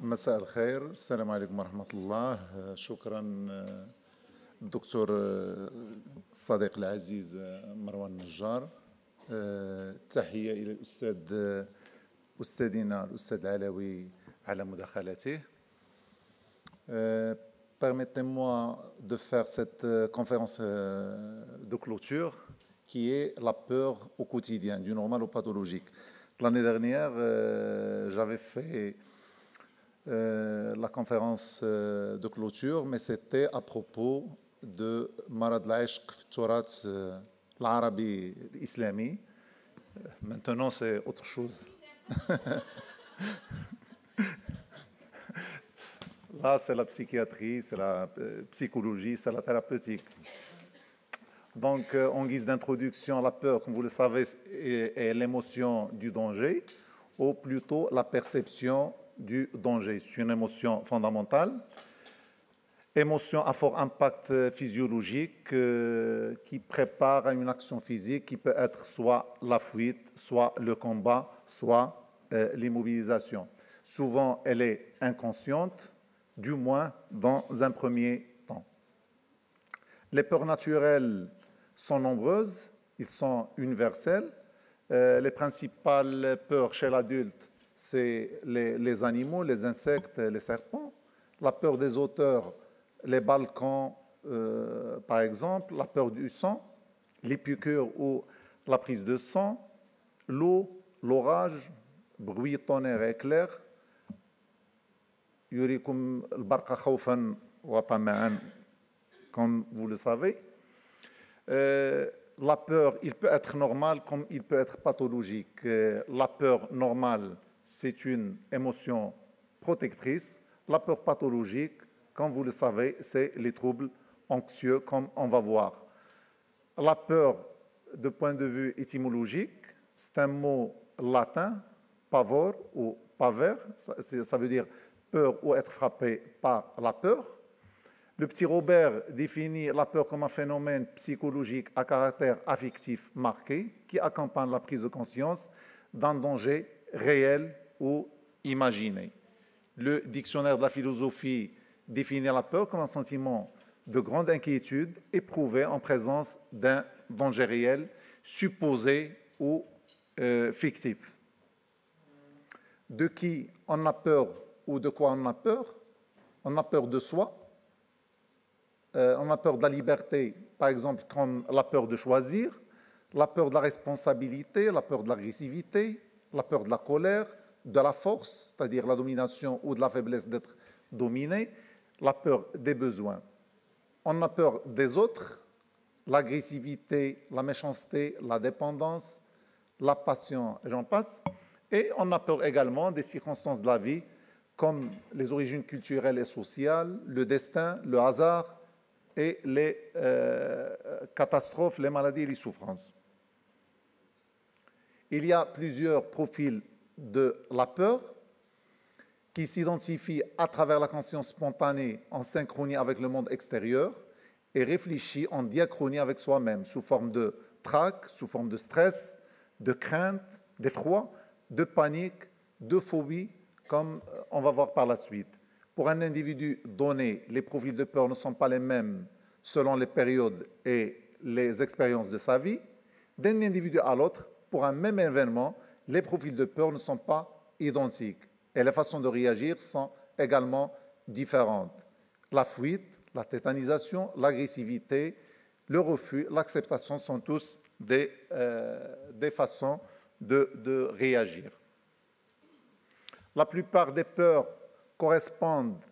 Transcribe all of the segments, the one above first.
مساء الخير، السلام عليكم ورحمة الله. شكرا الدكتور الصديق العزيز مروان النجار. تحية إلى أستاذنا الأستاذ العلوي على مداخلته. Permettez-moi de faire cette conférence de clôture qui est la peur au quotidien, du normal au pathologique. L'année dernière, j'avais fait la conférence de clôture, mais c'était à propos de Marad al-Ishq fi Turat l'Arabi islami. Maintenant, c'est autre chose. Là, c'est la psychiatrie, c'est la psychologie, c'est la thérapeutique. Donc, en guise d'introduction, la peur, comme vous le savez, est l'émotion du danger, ou plutôt la perception du danger. C'est une émotion fondamentale, émotion à fort impact physiologique qui prépare à une action physique qui peut être soit la fuite, soit le combat, soit l'immobilisation. Souvent, elle est inconsciente, du moins dans un premier temps. Les peurs naturelles sont nombreuses, ils sont universels. Les principales peurs chez l'adulte, c'est les animaux, les insectes, les serpents. La peur des auteurs, les balcons, par exemple. La peur du sang, les piqûres ou la prise de sang. L'eau, l'orage, bruit, tonnerre, éclair. Yurikum al-barqa khawfan wa tama'an, comme vous le savez. La peur, il peut être normal comme il peut être pathologique. La peur normale, c'est une émotion protectrice. La peur pathologique, comme vous le savez, c'est les troubles anxieux, comme on va voir. La peur, de point de vue étymologique, c'est un mot latin, pavor ou paver, ça veut dire peur ou être frappé par la peur. Le petit Robert définit la peur comme un phénomène psychologique à caractère affectif marqué qui accompagne la prise de conscience d'un danger réel ou imaginé. Le dictionnaire de la philosophie définit la peur comme un sentiment de grande inquiétude éprouvé en présence d'un danger réel, supposé ou fictif. De qui on a peur ou de quoi on a peur? On a peur de soi. On a peur de la liberté, par exemple, comme la peur de choisir, la peur de la responsabilité, la peur de l'agressivité, la peur de la colère, de la force, c'est-à-dire la domination ou de la faiblesse d'être dominé, la peur des besoins. On a peur des autres, l'agressivité, la méchanceté, la dépendance, la passion, et j'en passe. Et on a peur également des circonstances de la vie, comme les origines culturelles et sociales, le destin, le hasard, et les catastrophes, les maladies et les souffrances. Il y a plusieurs profils de la peur qui s'identifient à travers la conscience spontanée en synchronie avec le monde extérieur et réfléchit en diachronie avec soi-même, sous forme de trac, sous forme de stress, de crainte, d'effroi, de panique, de phobie, comme on va voir par la suite. Pour un individu donné, les profils de peur ne sont pas les mêmes selon les périodes et les expériences de sa vie. D'un individu à l'autre, pour un même événement, les profils de peur ne sont pas identiques et les façons de réagir sont également différentes. La fuite, la tétanisation, l'agressivité, le refus, l'acceptation sont tous des façons de réagir. La plupart des peurs correspondent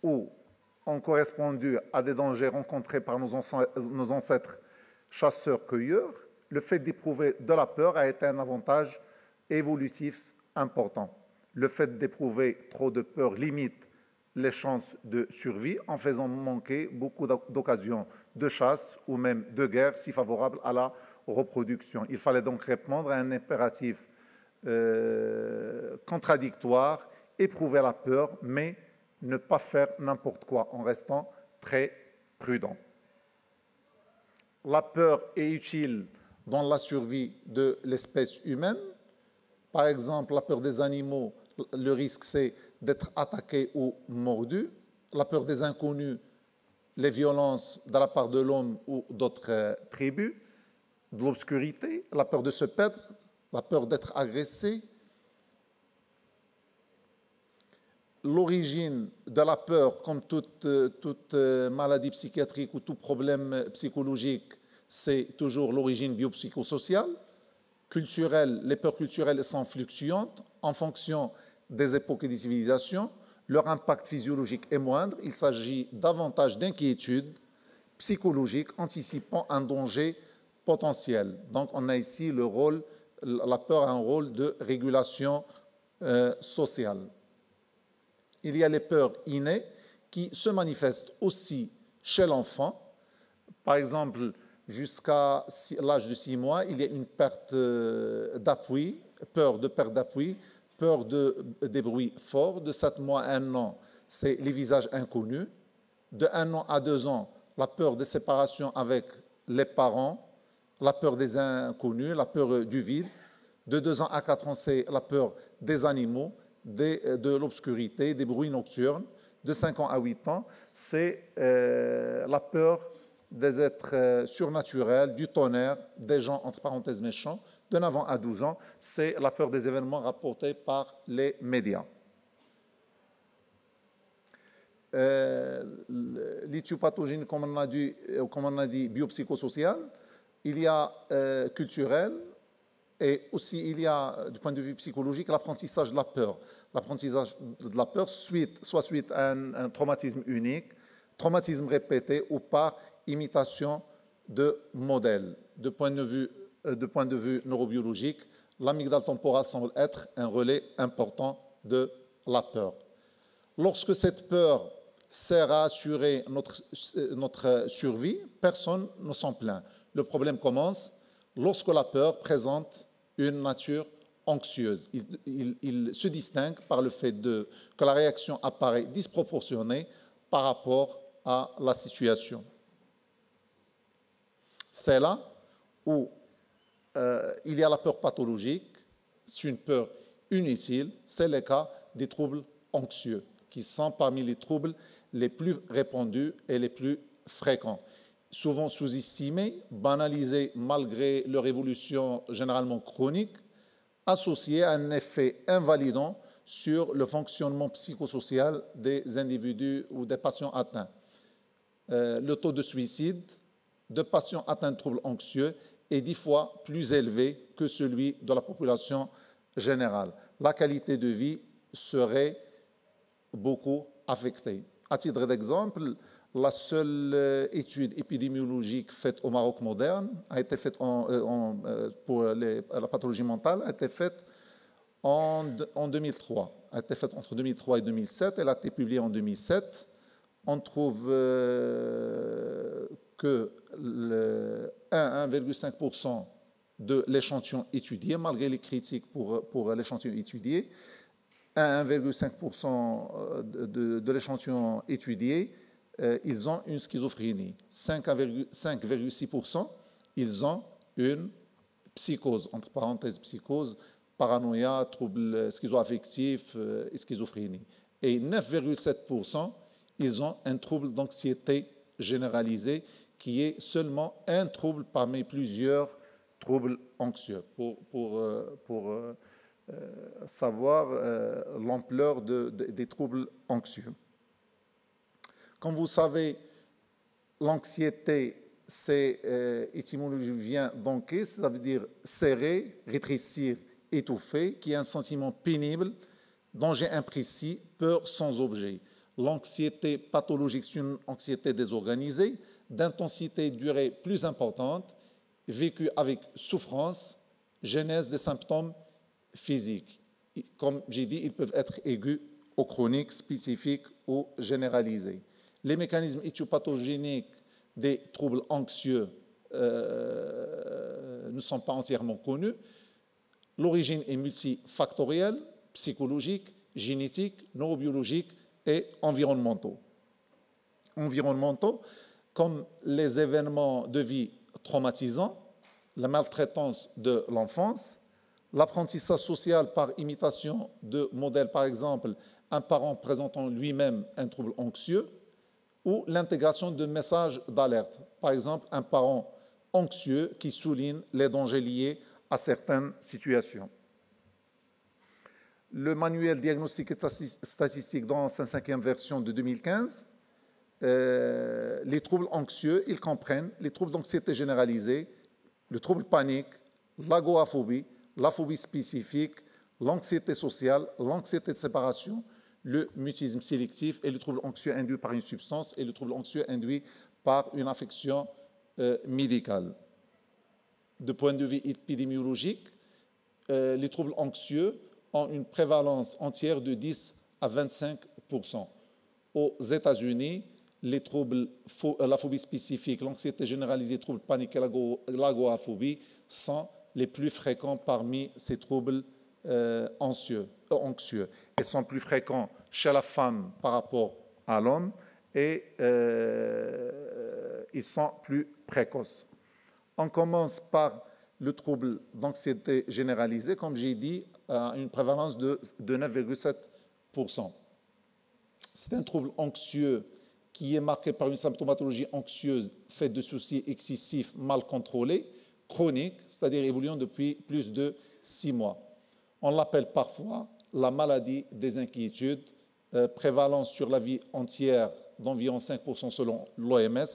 ou ont correspondu à des dangers rencontrés par nos ancêtres chasseurs-cueilleurs. Le fait d'éprouver de la peur a été un avantage évolutif important. Le fait d'éprouver trop de peur limite les chances de survie en faisant manquer beaucoup d'occasions de chasse ou même de guerre si favorables à la reproduction. Il fallait donc répondre à un impératif contradictoire, éprouver la peur, mais ne pas faire n'importe quoi en restant très prudent. La peur est utile dans la survie de l'espèce humaine. Par exemple, la peur des animaux, le risque c'est d'être attaqué ou mordu. La peur des inconnus, les violences de la part de l'homme ou d'autres tribus. De l'obscurité, la peur de se perdre, la peur d'être agressé. L'origine de la peur, comme toute maladie psychiatrique ou tout problème psychologique, c'est toujours l'origine biopsychosociale. Culturelle, les peurs culturelles sont fluctuantes en fonction des époques et des civilisations. Leur impact physiologique est moindre. Il s'agit davantage d'inquiétudes psychologiques anticipant un danger potentiel. Donc on a ici le rôle, la peur a un rôle de régulation sociale. Il y a les peurs innées qui se manifestent aussi chez l'enfant. Par exemple, jusqu'à l'âge de 6 mois, il y a une perte d'appui, peur de perte d'appui, peur des bruits forts. De 7 mois à 1 an, c'est les visages inconnus. De 1 an à 2 ans, la peur des séparations avec les parents, la peur des inconnus, la peur du vide. De 2 ans à 4 ans, c'est la peur des animaux, de l'obscurité, des bruits nocturnes. De 5 ans à 8 ans, c'est la peur des êtres surnaturels, du tonnerre, des gens, entre parenthèses, méchants. De 9 ans à 12 ans, c'est la peur des événements rapportés par les médias. L'éthiopathogène, comme on a dit, biopsychosocial, il y a culturel, et aussi il y a, du point de vue psychologique, l'apprentissage de la peur. L'apprentissage de la peur, soit suite à un traumatisme unique, traumatisme répété ou par imitation de modèles. De point de vue neurobiologique, l'amygdale temporale semble être un relais important de la peur. Lorsque cette peur sert à assurer notre survie, personne ne s'en plaint. Le problème commence lorsque la peur présente une nature anxieuse. Il se distingue par le fait que la réaction apparaît disproportionnée par rapport à la situation. C'est là où il y a la peur pathologique, c'est une peur inutile, c'est le cas des troubles anxieux, qui sont parmi les troubles les plus répandus et les plus fréquents. Souvent sous-estimés, banalisés malgré leur évolution généralement chronique, associés à un effet invalidant sur le fonctionnement psychosocial des individus ou des patients atteints. Le taux de suicide de patients atteints de troubles anxieux est 10 fois plus élevé que celui de la population générale. La qualité de vie serait beaucoup affectée. À titre d'exemple, la seule étude épidémiologique faite au Maroc moderne a été faite pour la pathologie mentale, a été faite en 2003. A été faite entre 2003 et 2007. Elle a été publiée en 2007. On trouve que 1,5% de l'échantillon étudié, malgré les critiques pour l'échantillon étudié, 1,5% de l'échantillon étudié, ils ont une schizophrénie. 5,6%, ils ont une psychose, entre parenthèses psychose, paranoïa, troubles schizoaffectifs et schizophrénie. Et 9,7%, ils ont un trouble d'anxiété généralisée qui est seulement un trouble parmi plusieurs troubles anxieux pour savoir l'ampleur des troubles anxieux. Comme vous savez, l'anxiété, c'est étymologie vient d'anquer, ça veut dire serrer, rétrécir, étouffer, qui est un sentiment pénible, danger imprécis, peur sans objet. L'anxiété pathologique, c'est une anxiété désorganisée, d'intensité et durée plus importante, vécue avec souffrance, genèse des symptômes physiques. Comme j'ai dit, ils peuvent être aigus ou chroniques, spécifiques ou généralisés. Les mécanismes éthiopathogéniques des troubles anxieux ne sont pas entièrement connus. L'origine est multifactorielle, psychologique, génétique, neurobiologique et environnementaux. Environnementaux, comme les événements de vie traumatisants, la maltraitance de l'enfance, L'apprentissage social par imitation de modèles, par exemple, un parent présentant lui-même un trouble anxieux, ou l'intégration de messages d'alerte. Par exemple, un parent anxieux qui souligne les dangers liés à certaines situations. Le manuel diagnostique et statistique dans sa 5e version de 2015, les troubles anxieux, ils comprennent les troubles d'anxiété généralisée, le trouble panique, l'agoraphobie, la phobie spécifique, l'anxiété sociale, l'anxiété de séparation, le mutisme sélectif et le trouble anxieux induit par une substance et le trouble anxieux induit par une affection médicale. De point de vue épidémiologique, les troubles anxieux ont une prévalence entière de 10 à 25%. Aux États-Unis, les troubles, la phobie spécifique, l'anxiété généralisée, troubles paniques et l'agoraphobie sont les plus fréquents parmi ces troubles anxieux. Ils sont plus fréquents chez la femme par rapport à l'homme et ils sont plus précoces. On commence par le trouble d'anxiété généralisée, comme j'ai dit, à une prévalence de 9,7%. C'est un trouble anxieux qui est marqué par une symptomatologie anxieuse faite de soucis excessifs mal contrôlés, chroniques, c'est-à-dire évoluant depuis plus de 6 mois. On l'appelle parfois la maladie des inquiétudes, prévalence sur la vie entière d'environ 5% selon l'OMS,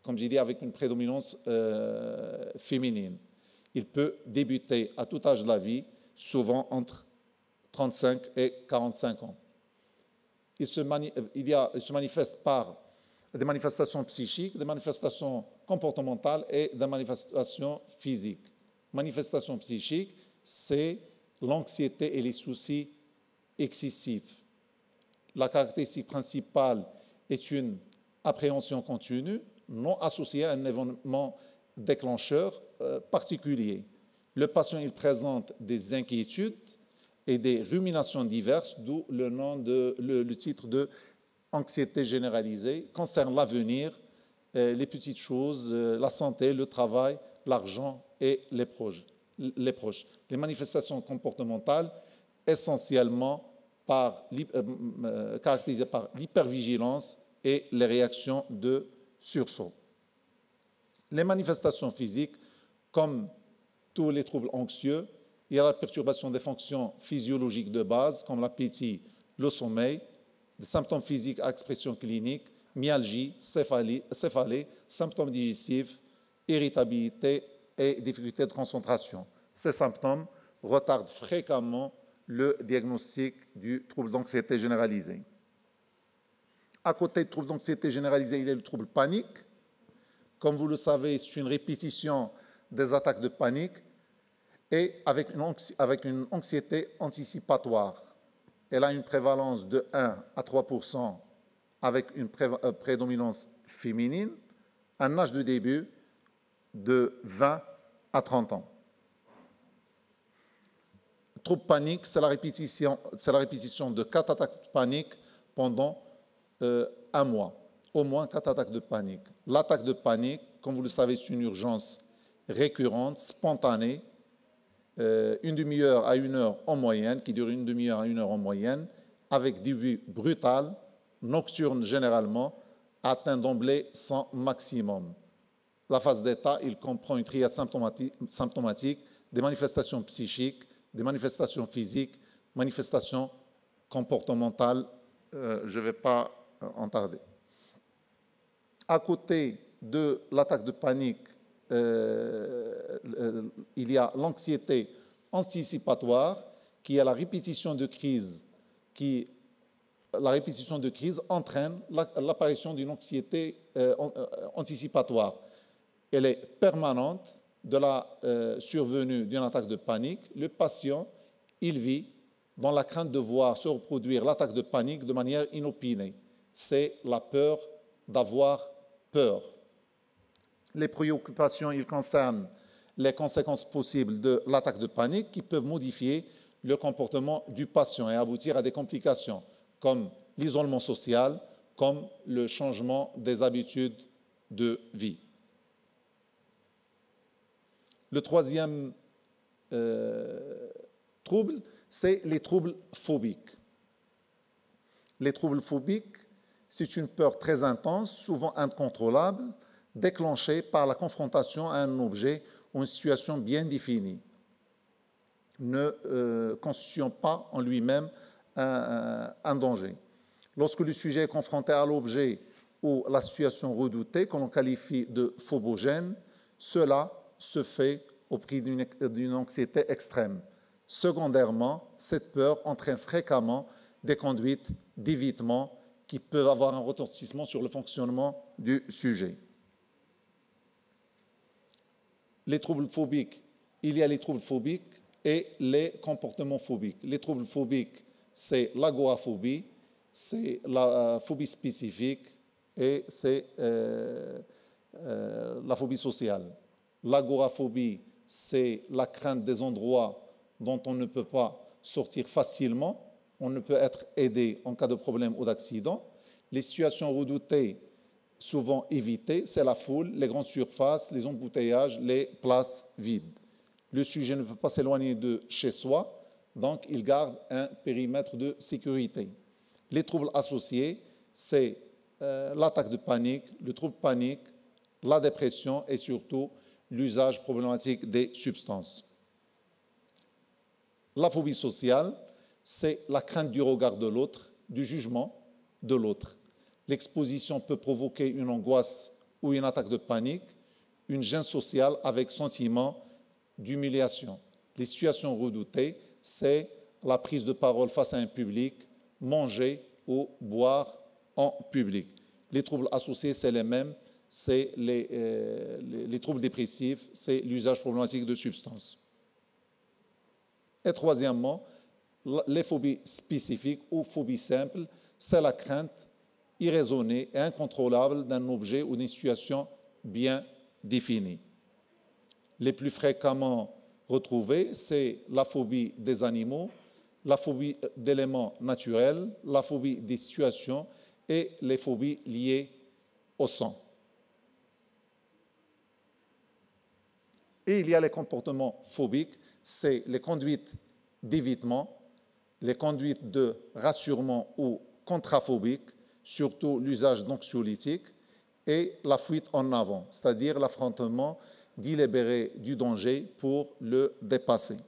comme j'ai dit, avec une prédominance féminine. Il peut débuter à tout âge de la vie, souvent entre 35 et 45 ans. Il se manifeste par des manifestations psychiques, des manifestations comportementales et des manifestations physiques. Manifestations psychiques, c'est l'anxiété et les soucis excessifs. La caractéristique principale est une appréhension continue, non associée à un événement déclencheur particulier. Le patient il présente des inquiétudes et des ruminations diverses, d'où le titre de anxiété généralisée, concerne l'avenir, les petites choses, la santé, le travail, l'argent et les proches. Les manifestations comportementales, essentiellement caractérisées par l'hypervigilance et les réactions de sursaut. Les manifestations physiques, comme tous les troubles anxieux, il y a la perturbation des fonctions physiologiques de base, comme l'appétit, le sommeil, des symptômes physiques à expression clinique, myalgie, céphalée, symptômes digestifs, irritabilité et difficulté de concentration. Ces symptômes retardent fréquemment le diagnostic du trouble d'anxiété généralisée. À côté du trouble d'anxiété généralisée, il y a le trouble panique. Comme vous le savez, c'est une répétition des attaques de panique et avec une anxiété anticipatoire. Elle a une prévalence de 1 à 3% avec une prédominance féminine, un âge de début de 20 à 30 ans. Le trouble panique, c'est la répétition de 4 attaques de panique pendant un mois. Au moins 4 attaques de panique. L'attaque de panique, comme vous le savez, c'est une urgence récurrente, spontanée, une demi-heure à 1 heure en moyenne, qui dure une demi-heure à 1 heure en moyenne, avec début brutal, nocturne généralement, atteint d'emblée son maximum. La phase d'état, il comprend une triade symptomatique, des manifestations psychiques, des manifestations physiques, manifestations comportementales. Je ne vais pas en tarder. À côté de l'attaque de panique, il y a l'anxiété anticipatoire, qui est la répétition de crise, entraîne l'apparition d'une anxiété anticipatoire. Elle est permanente de la survenue d'une attaque de panique. Le patient, il vit dans la crainte de voir se reproduire l'attaque de panique de manière inopinée. C'est la peur d'avoir peur. Les préoccupations, ils concernent les conséquences possibles de l'attaque de panique qui peuvent modifier le comportement du patient et aboutir à des complications comme l'isolement social, comme le changement des habitudes de vie. Le troisième trouble, c'est les troubles phobiques. Les troubles phobiques, c'est une peur très intense, souvent incontrôlable, déclenchée par la confrontation à un objet ou une situation bien définie, ne constituant pas en lui-même un danger. Lorsque le sujet est confronté à l'objet ou la situation redoutée, que l'on qualifie de phobogène, cela se fait au prix d'une anxiété extrême. Secondairement, cette peur entraîne fréquemment des conduites d'évitement qui peuvent avoir un retentissement sur le fonctionnement du sujet. Les troubles phobiques, il y a les troubles phobiques et les comportements phobiques. Les troubles phobiques, c'est l'agoraphobie, c'est la phobie spécifique et c'est la phobie sociale. L'agoraphobie, c'est la crainte des endroits dont on ne peut pas sortir facilement, on ne peut être aidé en cas de problème ou d'accident. Les situations redoutées, souvent évitées, c'est la foule, les grandes surfaces, les embouteillages, les places vides. Le sujet ne peut pas s'éloigner de chez soi, donc il garde un périmètre de sécurité. Les troubles associés, c'est l'attaque de panique, le trouble panique, la dépression et surtout l'usage problématique des substances. La phobie sociale, c'est la crainte du regard de l'autre, du jugement de l'autre. L'exposition peut provoquer une angoisse ou une attaque de panique, une gêne sociale avec sentiment d'humiliation. Les situations redoutées, c'est la prise de parole face à un public, manger ou boire en public. Les troubles associés, c'est les mêmes, c'est les troubles dépressifs, c'est l'usage problématique de substances. Et troisièmement, les phobies spécifiques ou phobies simples, c'est la crainte irraisonnée et incontrôlable d'un objet ou d'une situation bien définie. Les plus fréquemment retrouvées, c'est la phobie des animaux, la phobie d'éléments naturels, la phobie des situations et les phobies liées au sang. Et il y a les comportements phobiques, c'est les conduites d'évitement, les conduites de rassurement ou contraphobiques, surtout l'usage d'anxiolytiques, et la fuite en avant, c'est-à-dire l'affrontement délibéré du danger pour le dépasser.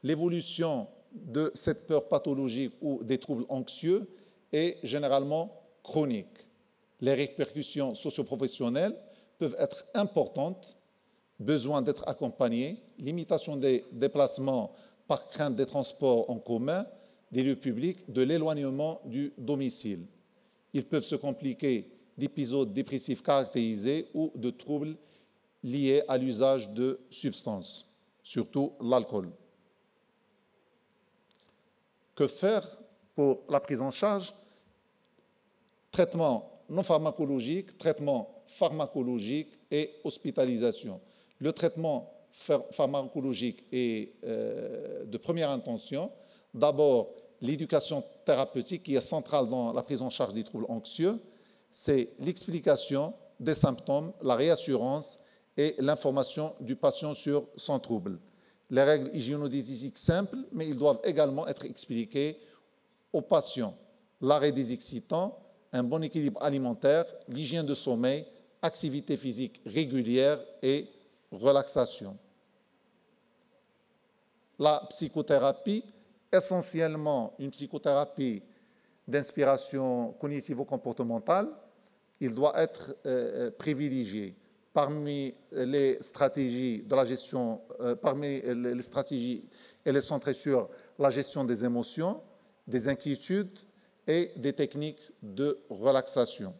L'évolution de cette peur pathologique ou des troubles anxieux est généralement chronique. Les répercussions socioprofessionnelles peuvent être importantes, besoin d'être accompagnés, limitation des déplacements par crainte des transports en commun, des lieux publics, de l'éloignement du domicile. Ils peuvent se compliquer d'épisodes dépressifs caractérisés ou de troubles liés à l'usage de substances, surtout l'alcool. Que faire pour la prise en charge? Traitement non pharmacologique, traitement pharmacologique et hospitalisation. Le traitement pharmacologique est de première intention. D'abord, l'éducation thérapeutique qui est centrale dans la prise en charge des troubles anxieux, c'est l'explication des symptômes, la réassurance et l'information du patient sur son trouble. Les règles hygiéno-diététiques simples, mais ils doivent également être expliquées aux patients. L'arrêt des excitants, un bon équilibre alimentaire, l'hygiène de sommeil, activité physique régulière et relaxation. La psychothérapie, essentiellement une psychothérapie d'inspiration cognitivo-comportementale, il doit être privilégié. Parmi les stratégies de la gestion, parmi les stratégies, elle est centrée sur la gestion des émotions, des inquiétudes et des techniques de relaxation.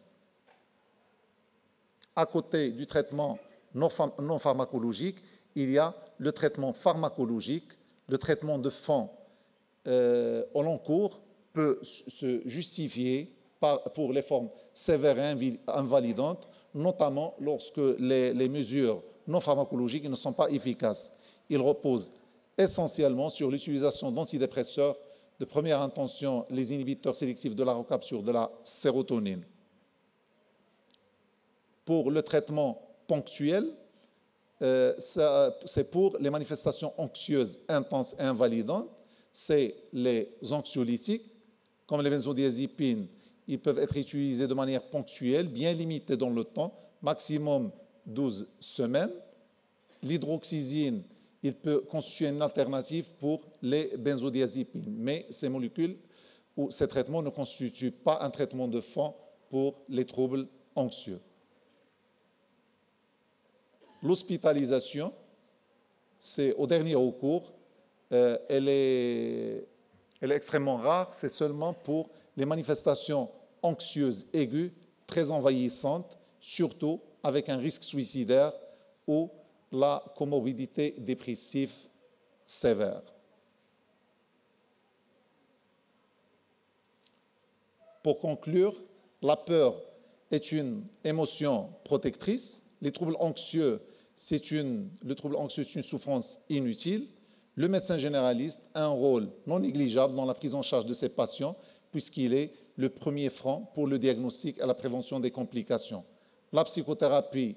À côté du traitement non pharmacologique, il y a le traitement pharmacologique. Le traitement de fond au long cours peut se justifier pour les formes sévères et invalidantes, notamment lorsque les mesures non pharmacologiques ne sont pas efficaces. Il repose essentiellement sur l'utilisation d'antidépresseurs de première intention, les inhibiteurs sélectifs de la recapture de la sérotonine. Pour le traitement ponctuel, c'est pour les manifestations anxieuses intenses et invalidantes, c'est les anxiolytiques, comme les benzodiazépines. Ils peuvent être utilisés de manière ponctuelle, bien limitée dans le temps, maximum 12 semaines. L'hydroxyzine, il peut constituer une alternative pour les benzodiazépines, mais ces molécules ou ces traitements ne constituent pas un traitement de fond pour les troubles anxieux. L'hospitalisation, c'est au dernier recours, elle est extrêmement rare, c'est seulement pour les manifestations anxieuses aiguës, très envahissantes, surtout avec un risque suicidaire ou la comorbidité dépressive sévère. Pour conclure, la peur est une émotion protectrice. Les troubles anxieux, le trouble anxieux, c'est une souffrance inutile. Le médecin généraliste a un rôle non négligeable dans la prise en charge de ces patients, puisqu'il est le premier front pour le diagnostic et la prévention des complications. La psychothérapie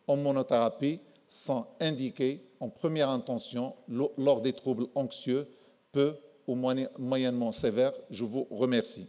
en monothérapie sont indiquées en première intention lors des troubles anxieux, peu ou moyennement sévères. Je vous remercie.